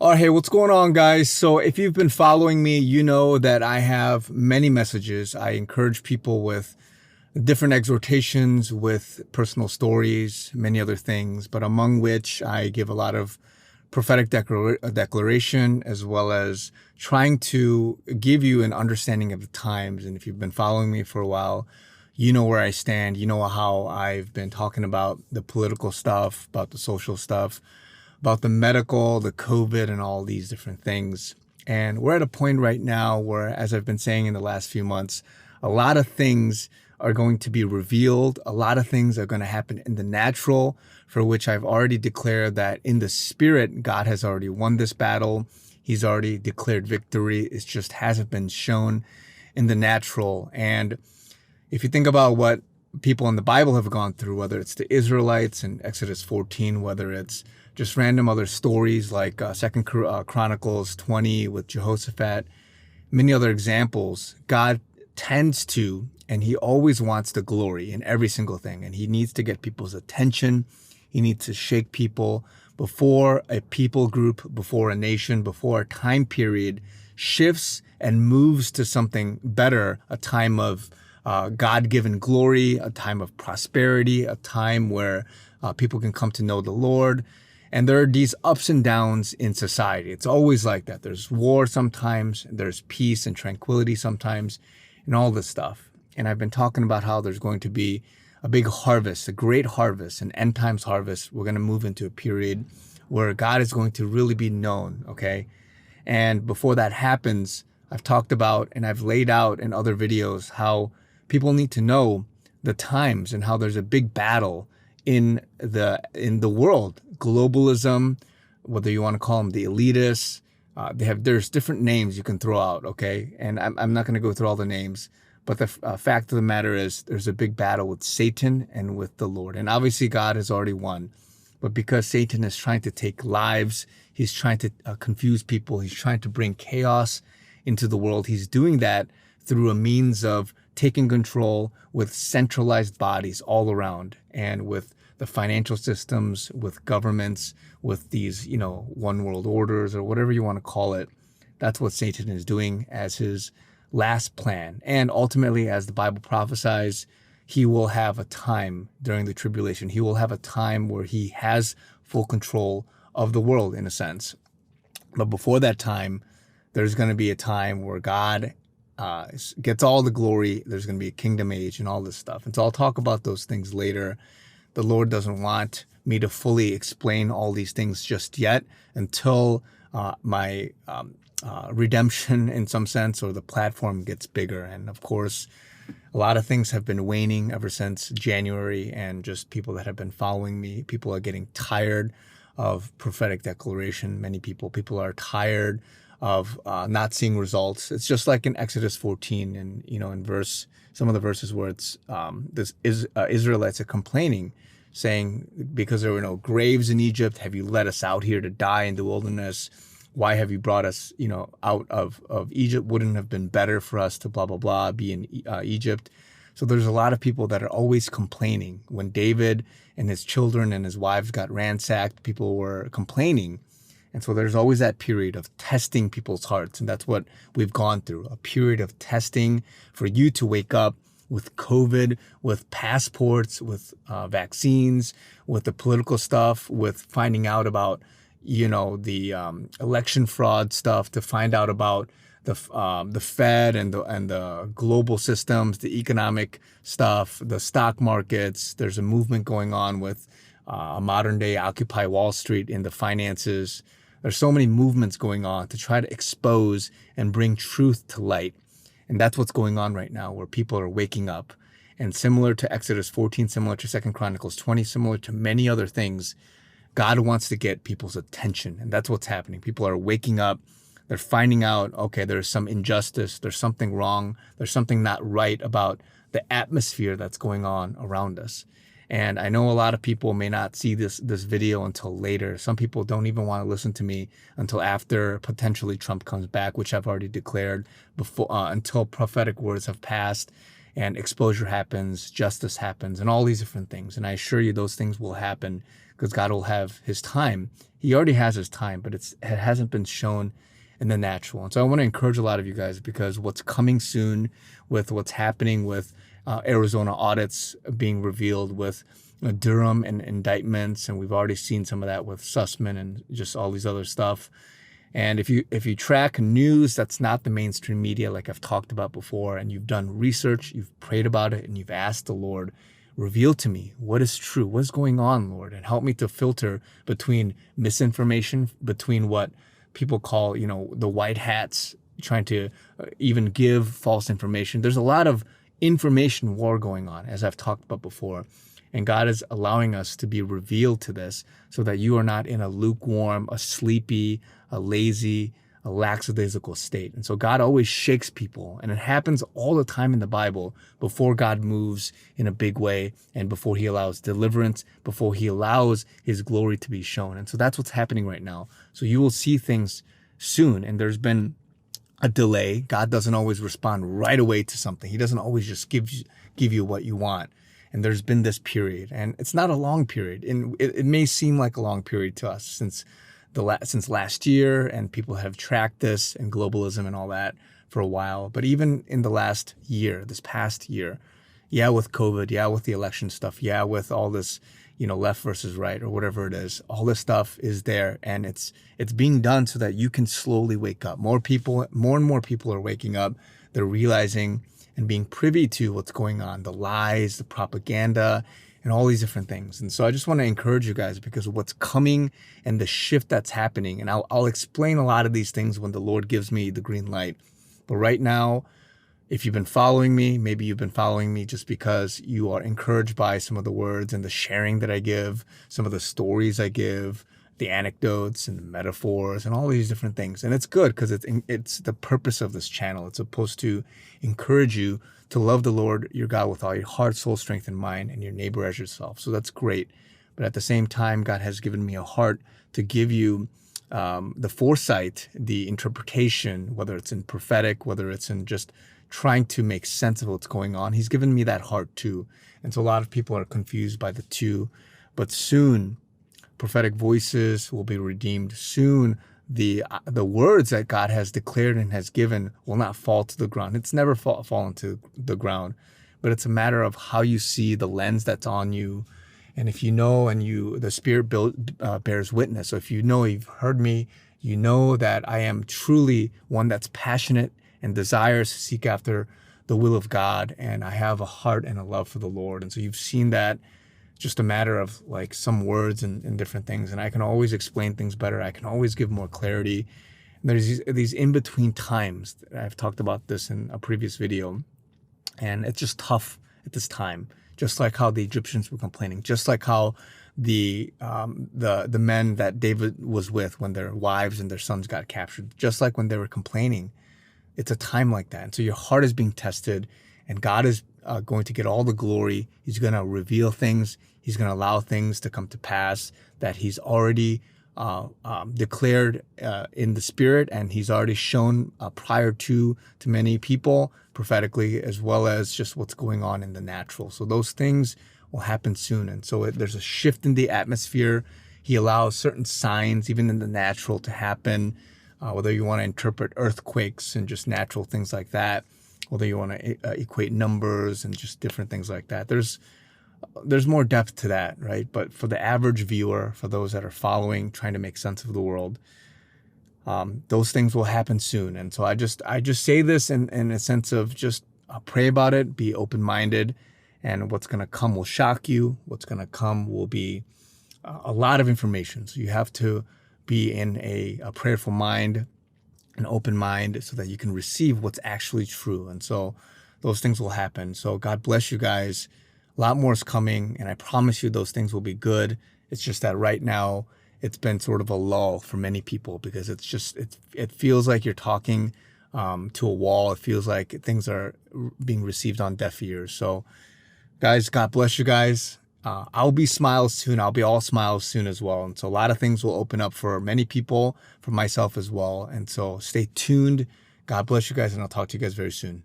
Oh, hey, what's going on, guys? So, if you've been following me, you know that I have many messages. I encourage people with different exhortations, with personal stories, many other things, but among which I give a lot of prophetic declaration as well as trying to give you an understanding of the times. And if you've been following me for a while, you know where I stand. You know how I've been talking about the political stuff, about the social stuff, about the medical, the COVID, and all these different things. And we're at a point right now where, as I've been saying in the last few months, a lot of things are going to be revealed. A lot of things are going to happen in the natural, for which I've already declared that in the spirit, God has already won this battle. He's already declared victory. It just hasn't been shown in the natural. And if you think about what people in the Bible have gone through, whether it's the Israelites in Exodus 14, whether it's just random other stories like Second Chronicles 20 with Jehoshaphat, many other examples, God tends to, and he always wants the glory in every single thing. And he needs to get people's attention. He needs to shake people before a people group, before a nation, before a time period shifts and moves to something better, a time of God-given glory, a time of prosperity, a time where people can come to know the Lord. And there are these ups and downs in society. It's always like that. There's war sometimes, there's peace and tranquility sometimes, and all this stuff. And I've been talking about how there's going to be a big harvest, a great harvest, an end times harvest. We're going to move into a period where God is going to really be known, okay? And before that happens, I've talked about and I've laid out in other videos how people need to know the times and how there's a big battle in the world. Globalism, whether you want to call them the elitists, there's different names you can throw out, okay? And I'm not going to go through all the names, but the fact of the matter is there's a big battle with Satan and with the Lord. And obviously God has already won. But because Satan is trying to take lives, he's trying to confuse people, he's trying to bring chaos into the world. He's doing that through a means of taking control with centralized bodies all around, and with the financial systems, with governments, with these, one world orders or whatever you want to call it. That's what Satan is doing as his last plan. And ultimately, as the Bible prophesies, he will have a time during the tribulation. He will have a time where he has full control of the world, in a sense. But before that time, there's going to be a time where God gets all the glory. There's going to be a kingdom age and all this stuff. And so I'll talk about those things later. The Lord doesn't want me to fully explain all these things just yet until my redemption, in some sense, or the platform gets bigger. And of course, a lot of things have been waning ever since January, and just people that have been following me, people are getting tired of prophetic declaration. Many people are tired of not seeing results. It's just like in Exodus 14, and in some of the verses where it's Israelites are complaining, saying, because there were no graves in Egypt, have you led us out here to die in the wilderness? Why have you brought us, out of Egypt? Wouldn't it have been better for us to blah, blah, blah, be in Egypt? So there's a lot of people that are always complaining. When David and his children and his wives got ransacked, people were complaining. And so there's always that period of testing people's hearts. And that's what we've gone through, a period of testing for you to wake up with COVID, with passports, with vaccines, with the political stuff, with finding out about, the election fraud stuff, to find out about the Fed and the global systems, the economic stuff, the stock markets. There's a movement going on with a modern day Occupy Wall Street in the finances. There's so many movements going on to try to expose and bring truth to light. And that's what's going on right now, where people are waking up. And similar to Exodus 14, similar to Second Chronicles 20, similar to many other things, God wants to get people's attention. And that's what's happening. People are waking up. They're finding out, okay, there's some injustice. There's something wrong. There's something not right about the atmosphere that's going on around us. And I know a lot of people may not see this video until later. Some people don't even want to listen to me until after potentially Trump comes back, which I've already declared, before until prophetic words have passed and exposure happens, justice happens, and all these different things. And I assure you those things will happen because God will have his time. He already has his time, but it hasn't been shown in the natural. And so I want to encourage a lot of you guys, because what's coming soon, with what's happening with Arizona audits being revealed, with Durham and indictments, and we've already seen some of that with Sussman and just all these other stuff. And if you track news that's not the mainstream media, like I've talked about before, and you've done research, you've prayed about it, and you've asked the Lord, reveal to me what is true, what's going on, Lord, and help me to filter between misinformation, between what people call, the white hats trying to even give false information. There's a lot of information war going on, as I've talked about before. And God is allowing us to be revealed to this so that you are not in a lukewarm, a sleepy, a lazy, a lackadaisical state. And so God always shakes people. And it happens all the time in the Bible before God moves in a big way, and before he allows deliverance, before he allows his glory to be shown. And so that's what's happening right now. So you will see things soon. And there's been a delay. God doesn't always respond right away to something. He doesn't always just give you what you want. And there's been this period, and it's not a long period. And it may seem like a long period to us since last year, and people have tracked this and globalism and all that for a while. But even in the last year, this past year, with COVID, with the election stuff, with all this, left versus right or whatever it is, all this stuff is there, and it's being done so that you can slowly wake up. More and more people are waking up. They're realizing and being privy to what's going on, the lies, the propaganda, and all these different things. And so I just want to encourage you guys, because of what's coming and the shift that's happening. And I'll explain a lot of these things when the Lord gives me the green light. But right now, if you've been following me, maybe you've been following me just because you are encouraged by some of the words and the sharing that I give, some of the stories I give, the anecdotes and the metaphors and all these different things. And it's good, because it's the purpose of this channel. It's supposed to encourage you to love the Lord your God with all your heart, soul, strength, and mind, and your neighbor as yourself. So that's great. But at the same time, God has given me a heart to give you the foresight, the interpretation, whether it's in prophetic, whether it's in just trying to make sense of what's going on. He's given me that heart too. And so a lot of people are confused by the two. But soon, prophetic voices will be redeemed. Soon, the words that God has declared and has given will not fall to the ground. It's never fallen to the ground, but it's a matter of how you see the lens that's on you. And if you know, and the Spirit bears witness. So if you know, you've heard me, you know that I am truly one that's passionate and desires to seek after the will of God. And I have a heart and a love for the Lord. And so you've seen that. Just a matter of like some words and different things. And I can always explain things better. I can always give more clarity. And there's these in-between times. I've talked about this in a previous video. And it's just tough at this time. Just like how the Egyptians were complaining. Just like how the men that David was with when their wives and their sons got captured. Just like when they were complaining. It's a time like that. And so your heart is being tested. And God is going to get all the glory. He's going to reveal things. He's going to allow things to come to pass that he's already declared in the Spirit, and he's already shown prior to many people prophetically, as well as just what's going on in the natural. So those things will happen soon. And so there's a shift in the atmosphere. He allows certain signs, even in the natural, to happen, whether you want to interpret earthquakes and just natural things like that, whether you want to equate numbers and just different things like that. There's more depth to that, right? But for the average viewer, for those that are following, trying to make sense of the world, those things will happen soon. And so I just say this in a sense of just pray about it, be open-minded, and what's going to come will shock you. What's going to come will be a lot of information. So you have to be in a prayerful mind, an open mind, so that you can receive what's actually true. And so those things will happen. So God bless you guys. A lot more is coming, and I promise you those things will be good. It's just that right now it's been sort of a lull for many people, because it feels like you're talking to a wall. It feels like things are being received on deaf ears. So guys, God bless you guys. I'll be smiles soon. I'll be all smiles soon as well. And so a lot of things will open up for many people, for myself as well. And so stay tuned. God bless you guys, and I'll talk to you guys very soon.